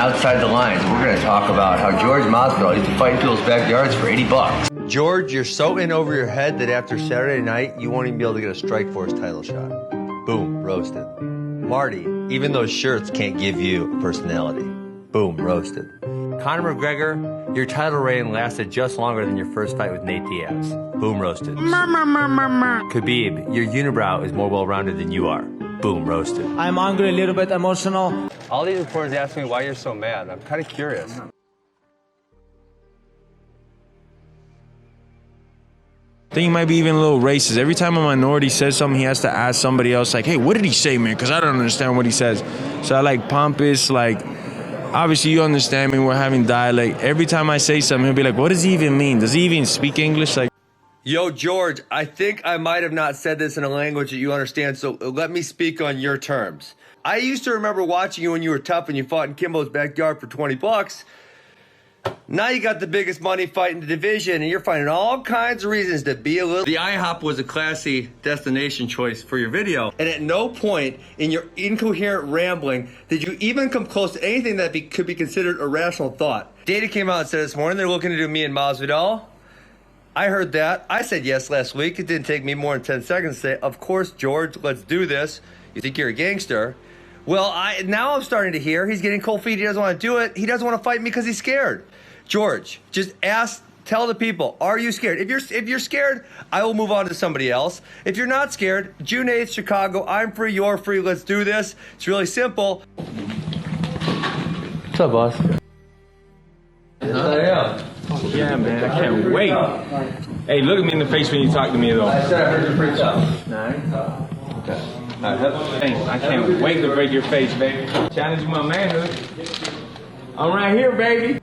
Outside the Lines. We're going to talk about how Jorge Masvidal used to fight in people's backyards for $80. George, you're so in over your head that after Saturday night, you won't even be able to get a Strikeforce title shot. Boom, roasted. Marty, even those shirts can't give you a personality. Boom, roasted. Conor McGregor, your title reign lasted just longer than your first fight with Nate Diaz. Boom, roasted. Khabib, your unibrow is more well-rounded than you are. Boom, roasted. I'm angry, a little bit emotional. All these reporters ask me why you're so mad. I'm kind of curious. I think he might be even a little racist. Every time a minority says something, he has to ask somebody else, like, hey, what did he say, man? Because I don't understand what he says. So I like pompous, like, obviously you understand me, we're having dialect. Every time I say something, he'll be like, what does he even mean? Does he even speak English? Like, Yo, George, I think I might have not said this in a language that you understand, so let me speak on your terms. I used to remember watching you when you were tough and you fought in Kimbo's backyard for $20. Now you got the biggest money fight in the division, and you're finding all kinds of reasons to be a little... The IHOP was a classy destination choice for your video, and at no point in your incoherent rambling did you even come close to anything that could be considered a rational thought. Data came out and said this morning they're looking to do me and Masvidal. I heard that. I said yes last week. It didn't take me more than 10 seconds to say, of course, George, let's do this. You think you're a gangster? Well, now I'm starting to hear he's getting cold feet. He doesn't want to do it. He doesn't want to fight me because he's scared. George, just tell the people, are you scared? If you're scared, I will move on to somebody else. If you're not scared, June 8th, Chicago, I'm free, you're free, let's do this. It's really simple. What's up, boss? yeah, man, I can't wait. Hey, look at me in the face when you talk to me, though. I said I heard you're pretty tough. Nice. Okay. I can't wait to break your face, baby. Challenge my manhood. I'm right here, baby.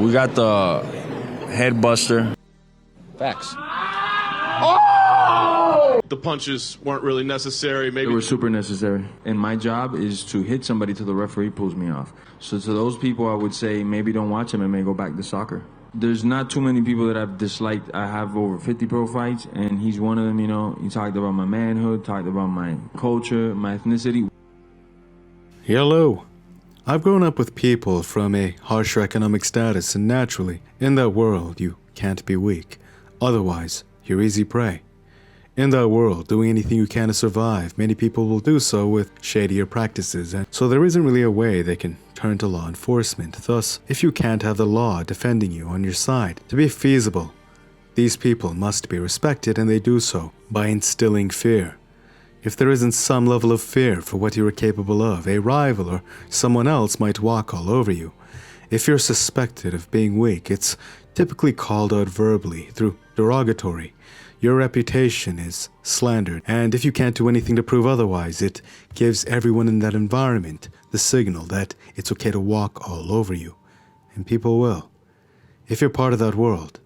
We got the head buster. Facts. Oh! The punches weren't really necessary. Maybe They were super necessary. And my job is to hit somebody till the referee pulls me off. So to those people, I would say maybe don't watch them and may go back to soccer. There's not too many people that I've disliked. I have over 50 pro fights, and he's one of them, you know. He talked about my manhood, talked about my culture, my ethnicity. Hello. I've grown up with people from a harsher economic status, and naturally, in that world, you can't be weak. Otherwise, you're easy prey. In that world, doing anything you can to survive, many people will do so with shadier practices, and so there isn't really a way they can turn to law enforcement. Thus, if you can't have the law defending you on your side, to be feasible, these people must be respected, and they do so by instilling fear. If there isn't some level of fear for what you are capable of, a rival or someone else might walk all over you. If you're suspected of being weak, it's typically called out verbally through derogatory. Your reputation is slandered, and if you can't do anything to prove otherwise, it gives everyone in that environment the signal that it's okay to walk all over you. And people will. If you're part of that world,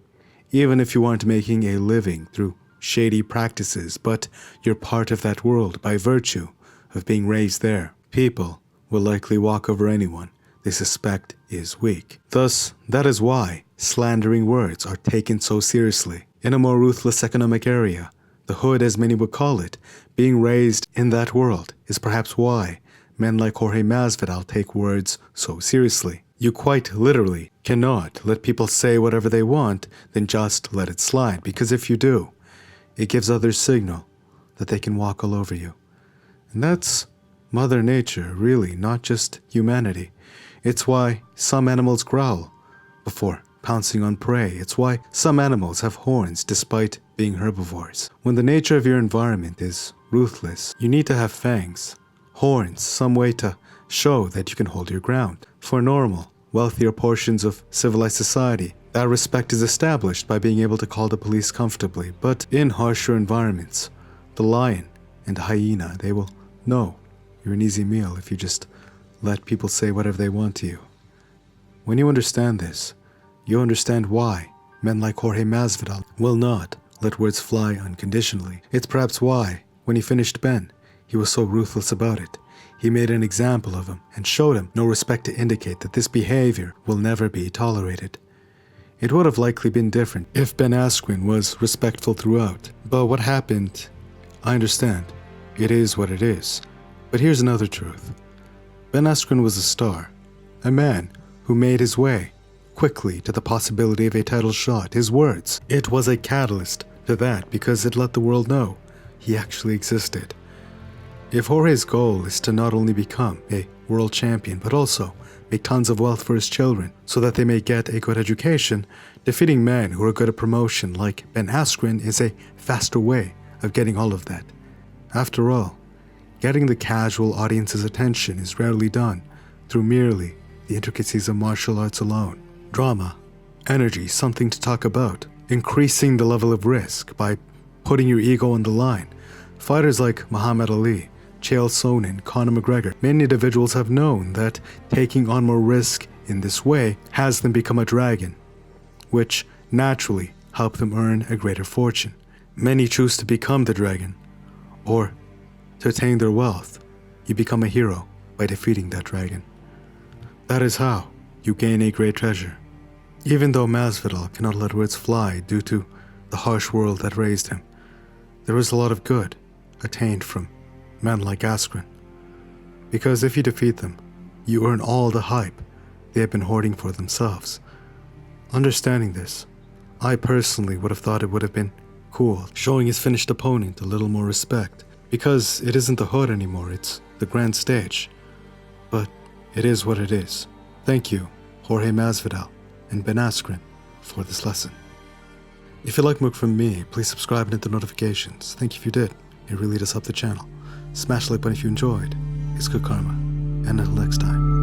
even if you aren't making a living through shady practices, but you're part of that world by virtue of being raised there, people will likely walk over anyone they suspect is weak. Thus, that is why slandering words are taken so seriously. In a more ruthless economic area, the hood as many would call it, being raised in that world is perhaps why men like Jorge Masvidal take words so seriously. You quite literally cannot let people say whatever they want, then just let it slide, because if you do, it gives others signal that they can walk all over you. And that's Mother Nature, really, not just humanity. It's why some animals growl before pouncing on prey. It's why some animals have horns despite being herbivores. When the nature of your environment is ruthless, you need to have fangs, horns, some way to show that you can hold your ground. For normal, wealthier portions of civilized society, that respect is established by being able to call the police comfortably. But in harsher environments, the lion and the hyena, they will know you're an easy meal if you just let people say whatever they want to you. When you understand this, you understand why men like Jorge Masvidal will not let words fly unconditionally. It's perhaps why, when he finished Ben, he was so ruthless about it. He made an example of him and showed him no respect to indicate that this behavior will never be tolerated. It would have likely been different if Ben Askren was respectful throughout. But what happened, I understand. It is what it is. But here's another truth. Ben Askren was a star, a man who made his way quickly to the possibility of a title shot. His words, it was a catalyst to that because it let the world know he actually existed. If Jorge's goal is to not only become a world champion, but also make tons of wealth for his children so that they may get a good education, defeating men who are good at promotion like Ben Askren is a faster way of getting all of that. After all, getting the casual audience's attention is rarely done through merely the intricacies of martial arts alone. Drama, energy, something to talk about, increasing the level of risk by putting your ego on the line. Fighters like Muhammad Ali, Chael Sonnen, Conor McGregor, many individuals have known that taking on more risk in this way has them become a dragon, which naturally help them earn a greater fortune. Many choose to become the dragon, or to attain their wealth, you become a hero by defeating that dragon. That is how you gain a great treasure. Even though Masvidal cannot let words fly due to the harsh world that raised him, there is a lot of good attained from men like Askren. Because if you defeat them, you earn all the hype they have been hoarding for themselves. Understanding this, I personally would have thought it would have been cool showing his finished opponent a little more respect, because it isn't the hood anymore, it's the grand stage. But it is what it is. Thank you, Jorge Masvidal and Ben Askren, for this lesson. If you like more from me, please subscribe and hit the notifications. Thank you if you did. It really does help the channel. Smash the like button if you enjoyed. It's good karma. And until next time.